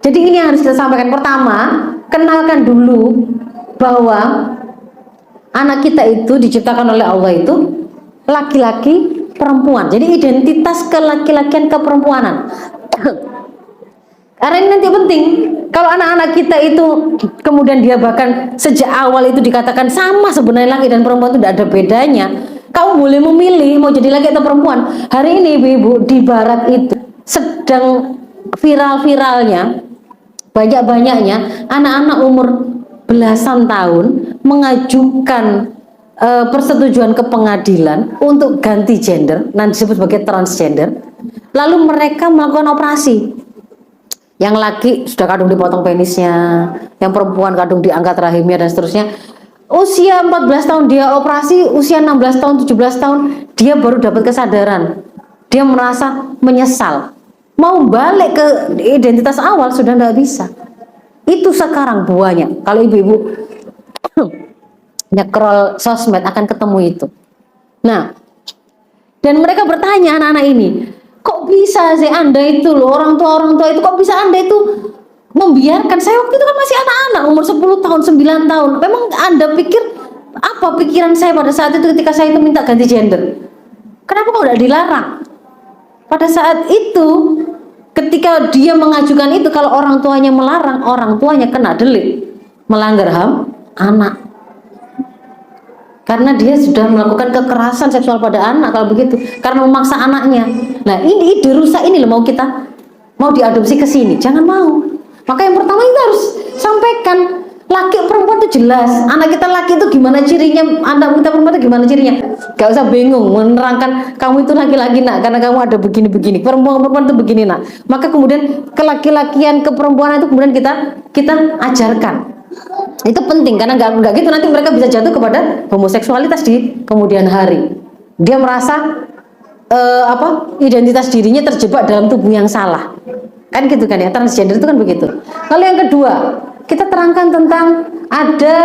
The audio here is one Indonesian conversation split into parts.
Jadi ini yang harus kita sampaikan. Pertama, kenalkan dulu bahwa anak kita itu diciptakan oleh Allah itu laki-laki perempuan. Jadi identitas kelaki-lakian keperempuanan. Karena ini nanti penting. Kalau anak-anak kita itu kemudian dia bahkan sejak awal itu dikatakan sama sebenarnya laki dan perempuan itu tidak ada bedanya. Kamu boleh memilih mau jadi laki atau perempuan. Hari ini ibu-ibu di barat itu sedang viral-viralnya, banyak-banyaknya anak-anak umur belasan tahun mengajukan persetujuan ke pengadilan untuk ganti gender, nanti disebut sebagai transgender. Lalu mereka melakukan operasi. Yang laki sudah kadung dipotong penisnya, yang perempuan kadung diangkat rahimnya dan seterusnya. Usia 14 tahun dia operasi, usia 16 tahun, 17 tahun dia baru dapat kesadaran. Dia merasa menyesal. Mau balik ke identitas awal sudah tidak bisa. Itu sekarang buahnya. Kalau ibu-ibu nyekrol sosmed akan ketemu itu. Nah, dan mereka bertanya anak-anak ini, kok bisa sih Anda itu loh, orang tua itu kok bisa Anda itu membiarkan? Saya waktu itu kan masih anak-anak, umur 10 tahun, 9 tahun. Memang Anda pikir apa pikiran saya pada saat itu ketika saya itu minta ganti gender? Kenapa kok tidak dilarang? Pada saat itu ketika dia mengajukan itu, kalau orang tuanya melarang, orang tuanya kena delik, melanggar HAM anak. Karena dia sudah melakukan kekerasan seksual pada anak kalau begitu, karena memaksa anaknya. Nah, ini ide rusak ini loh, mau diadopsi ke sini, jangan mau. Maka yang pertama kita harus sampaikan, laki perempuan itu jelas. Anak kita laki itu gimana cirinya, anak kita perempuan itu gimana cirinya. Gak usah bingung menerangkan kamu itu laki-laki nak, karena kamu ada begini-begini. Perempuan itu begini nak. Maka kemudian kelaki-lakian keperempuanan itu kemudian kita ajarkan. Itu penting karena nggak gitu nanti mereka bisa jatuh kepada homoseksualitas di kemudian hari. Dia merasa identitas dirinya terjebak dalam tubuh yang salah, kan gitu kan ya, transgender itu kan begitu. Lalu yang kedua, kita terangkan tentang ada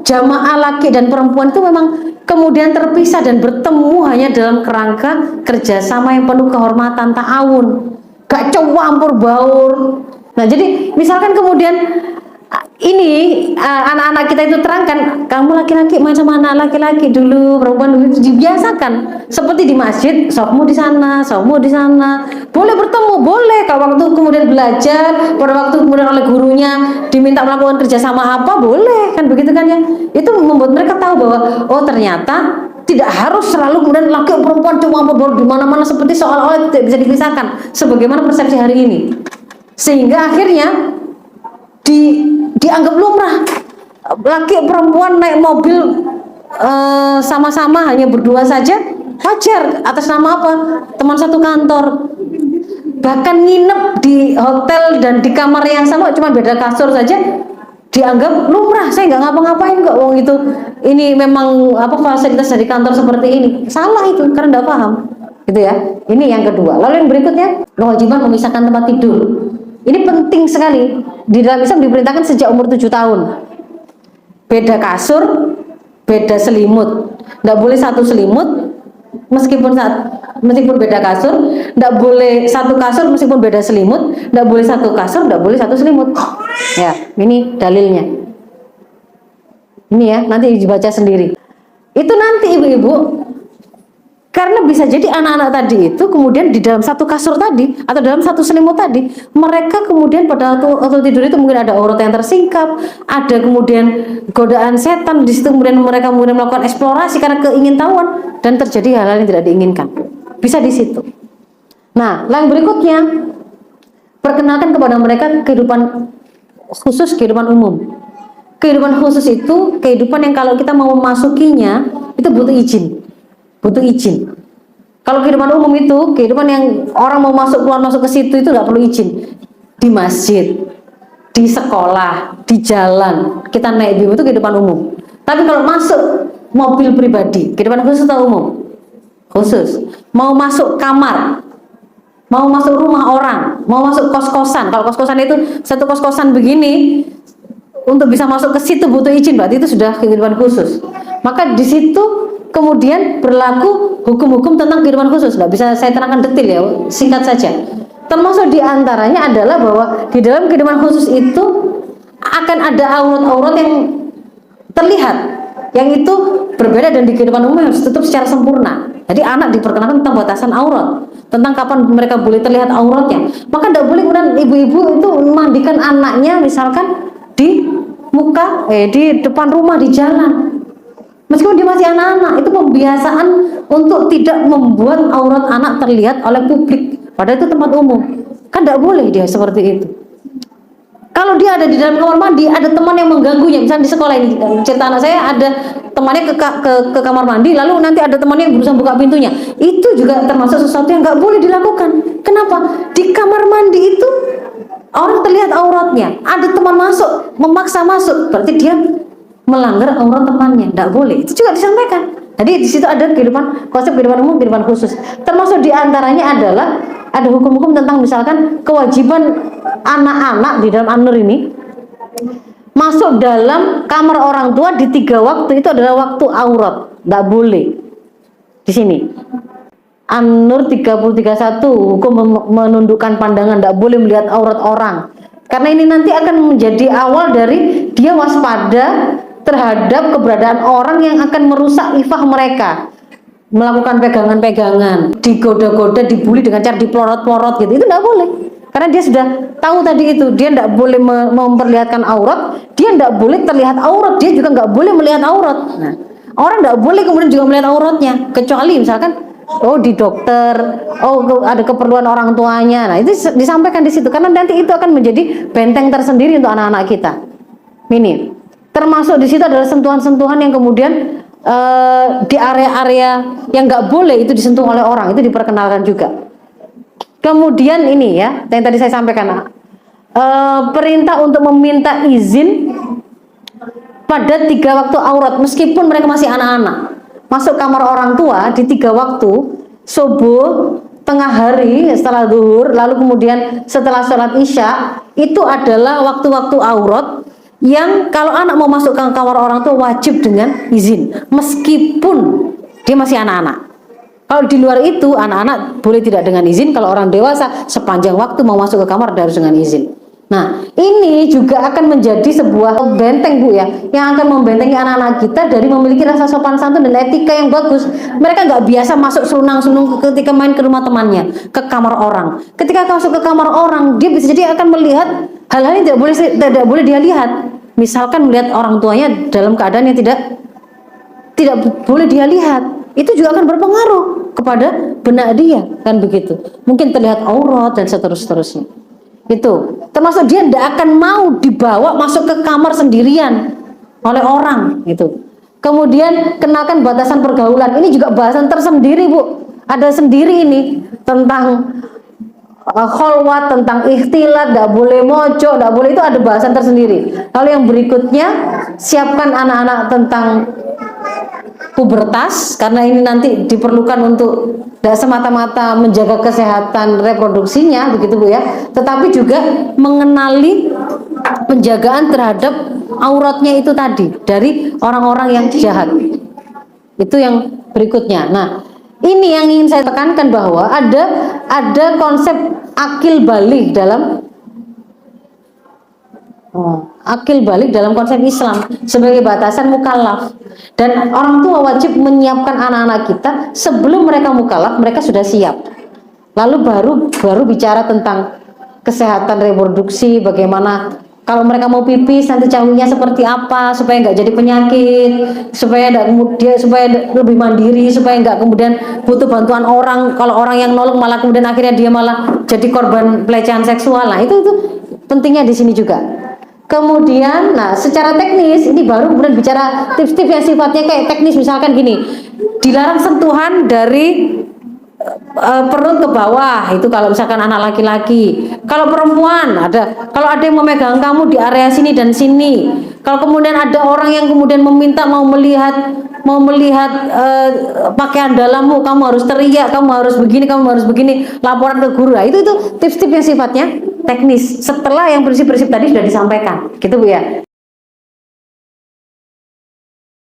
jamaah laki dan perempuan itu memang kemudian terpisah dan bertemu hanya dalam kerangka kerjasama yang penuh kehormatan, ta'awun, gak campur baur. Nah, jadi misalkan kemudian ini anak-anak kita itu terangkan, kamu laki-laki main sama anak laki-laki dulu, perempuan dulu, dibiasakan. Seperti di masjid, sopmu di sana, sopmu di sana. Boleh bertemu, boleh. Kalau waktu kemudian belajar, pada waktu kemudian oleh gurunya diminta melakukan kerjasama apa, boleh. Kan begitu kan ya? Itu membuat mereka tahu bahwa oh ternyata tidak harus selalu kemudian laki perempuan cuma baru di mana-mana seperti seolah-olah tidak bisa dipisahkan. Sebagaimana persepsi hari ini. Sehingga akhirnya dianggap lumrah, laki perempuan naik mobil sama-sama hanya berdua saja wajar, atas nama apa? Teman satu kantor, bahkan nginep di hotel dan di kamar yang sama cuma beda kasur saja dianggap lumrah. Saya nggak ngapa-ngapain kok, wong itu ini memang fasilitas dari kantor seperti ini. Salah itu karena nggak paham gitu ya. Ini yang kedua. Lalu yang berikutnya, kewajiban memisahkan tempat tidur. Ini penting sekali. Di dalam Islam diperintahkan sejak umur 7 tahun. Beda kasur, beda selimut. Nggak boleh satu selimut meskipun beda kasur. Nggak boleh satu kasur meskipun beda selimut. Nggak boleh satu kasur, nggak boleh satu selimut. Ya, ini dalilnya. Ini ya, nanti dibaca sendiri. Itu nanti ibu-ibu, karena bisa jadi anak-anak tadi itu kemudian di dalam satu kasur tadi atau dalam satu selimut tadi, mereka kemudian pada waktu tidur itu mungkin ada aurat yang tersingkap, ada kemudian godaan setan di situ, kemudian mereka melakukan eksplorasi karena keingintahuan dan terjadi hal-hal yang tidak diinginkan. Bisa di situ. Nah, yang berikutnya, perkenalkan kepada mereka kehidupan khusus, kehidupan umum. Kehidupan khusus itu kehidupan yang kalau kita mau memasukinya itu butuh izin. Kalau kehidupan umum itu kehidupan yang orang mau keluar masuk ke situ itu nggak perlu izin. Di masjid, di sekolah, di jalan kita naik bis itu kehidupan umum. Tapi kalau masuk mobil pribadi, kehidupan khusus atau umum? Khusus. Mau masuk kamar, mau masuk rumah orang, mau masuk kos-kosan. Kalau kos-kosan itu satu kos-kosan begini, untuk bisa masuk ke situ butuh izin, berarti itu sudah kehidupan khusus. Maka di situ kemudian berlaku hukum-hukum tentang kehidupan khusus. Nggak bisa saya terangkan detail ya, singkat saja. Termasuk diantaranya adalah bahwa di dalam kehidupan khusus itu akan ada aurat-aurat yang terlihat, yang itu berbeda dan di kehidupan umum harus tutup secara sempurna. Jadi anak diperkenalkan tentang batasan aurat, tentang kapan mereka boleh terlihat auratnya. Maka tidak boleh kemudian ibu-ibu itu memandikan anaknya misalkan di di depan rumah, di jalan, meskipun dia masih anak-anak. Itu pembiasaan untuk tidak membuat aurat anak terlihat oleh publik, padahal itu tempat umum. Kan tidak boleh dia seperti itu. Kalau dia ada di dalam kamar mandi, ada teman yang mengganggunya, misalnya di sekolah ini, cerita anak saya ada temannya ke kamar mandi, lalu nanti ada temannya yang berusaha buka pintunya. Itu juga termasuk sesuatu yang nggak boleh dilakukan. Kenapa? Di kamar mandi itu orang terlihat auratnya, ada teman masuk, memaksa masuk, berarti dia melanggar aurat temannya, tidak boleh. Itu juga disampaikan. Jadi di situ ada konsep kehidupan umum, kehidupan khusus. Termasuk diantaranya adalah ada hukum-hukum tentang misalkan kewajiban anak-anak di dalam An-Nur ini masuk dalam kamar orang tua di 3 waktu, itu adalah waktu aurat, tidak boleh. Di sini An-Nur 30:31, hukum menundukkan pandangan, tidak boleh melihat aurat orang, karena ini nanti akan menjadi awal dari dia waspada terhadap keberadaan orang yang akan merusak ifah mereka, melakukan pegangan-pegangan, digoda-goda, dibully dengan cara dipelorot-pelorot gitu. Itu tidak boleh, karena dia sudah tahu tadi itu, dia tidak boleh memperlihatkan aurat, dia tidak boleh terlihat aurat, dia juga nggak boleh melihat aurat. Nah, orang tidak boleh kemudian juga melihat auratnya, kecuali misalkan di dokter, ada keperluan orang tuanya. Nah, itu disampaikan di situ, karena nanti itu akan menjadi benteng tersendiri untuk anak-anak kita. Ini termasuk di situ adalah sentuhan-sentuhan yang kemudian di area-area yang nggak boleh itu disentuh oleh orang, itu diperkenalkan juga. Kemudian ini ya, yang tadi saya sampaikan, perintah untuk meminta izin pada 3 waktu aurat, meskipun mereka masih anak-anak. Masuk kamar orang tua di 3 waktu, subuh, tengah hari setelah zuhur, lalu kemudian setelah sholat isya, itu adalah waktu-waktu aurat yang kalau anak mau masuk ke kamar orang tua wajib dengan izin, meskipun dia masih anak-anak. Kalau di luar itu anak-anak boleh tidak dengan izin, kalau orang dewasa sepanjang waktu mau masuk ke kamar harus dengan izin. Nah, ini juga akan menjadi sebuah benteng, Bu, ya, yang akan membentengi anak-anak kita dari memiliki rasa sopan santun dan etika yang bagus. Mereka nggak biasa masuk serunang-serunung ketika main ke rumah temannya, ke kamar orang. Ketika masuk ke kamar orang, dia bisa jadi akan melihat hal-hal yang tidak boleh dia lihat. Misalkan melihat orang tuanya dalam keadaan yang tidak boleh dia lihat, itu juga akan berpengaruh kepada benak dia, kan begitu. Mungkin terlihat aurat dan seterusnya. Itu termasuk dia tidak akan mau dibawa masuk ke kamar sendirian oleh orang itu. Kemudian kenalkan batasan pergaulan, ini juga bahasan tersendiri, Bu, ada sendiri ini tentang kholwat, tentang ikhtilat, tidak boleh mojok, tidak boleh, itu ada bahasan tersendiri. Lalu yang berikutnya, siapkan anak-anak tentang pubertas, karena ini nanti diperlukan untuk tidak semata-mata menjaga kesehatan reproduksinya, begitu, Bu, ya, tetapi juga mengenali penjagaan terhadap auratnya itu tadi dari orang-orang yang jahat. Itu yang berikutnya. Nah, ini yang ingin saya tekankan, bahwa ada konsep akil balik dalam konsep Islam sebagai batasan mukallaf, dan orang tua wajib menyiapkan anak-anak kita sebelum mereka mukallaf, mereka sudah siap. Lalu baru bicara tentang kesehatan reproduksi, bagaimana kalau mereka mau pipis nanti cawinnya seperti apa supaya nggak jadi penyakit, supaya lebih mandiri, supaya nggak kemudian butuh bantuan orang. Kalau orang yang nolong malah kemudian akhirnya dia malah jadi korban pelecehan seksual. Nah, itu pentingnya di sini juga. Kemudian, nah, secara teknis ini baru kemudian bicara tips-tips yang sifatnya kayak teknis, misalkan gini, dilarang sentuhan dari perut ke bawah, itu kalau misalkan anak laki-laki. Kalau perempuan kalau ada yang memegang kamu di area sini dan sini. Kalau kemudian ada orang yang kemudian meminta mau melihat pakaian dalammu, kamu harus teriak, kamu harus begini, laporan ke guru. Nah, itu tips-tips yang sifatnya teknis setelah yang prinsip-prinsip tadi sudah disampaikan, gitu, Bu, ya.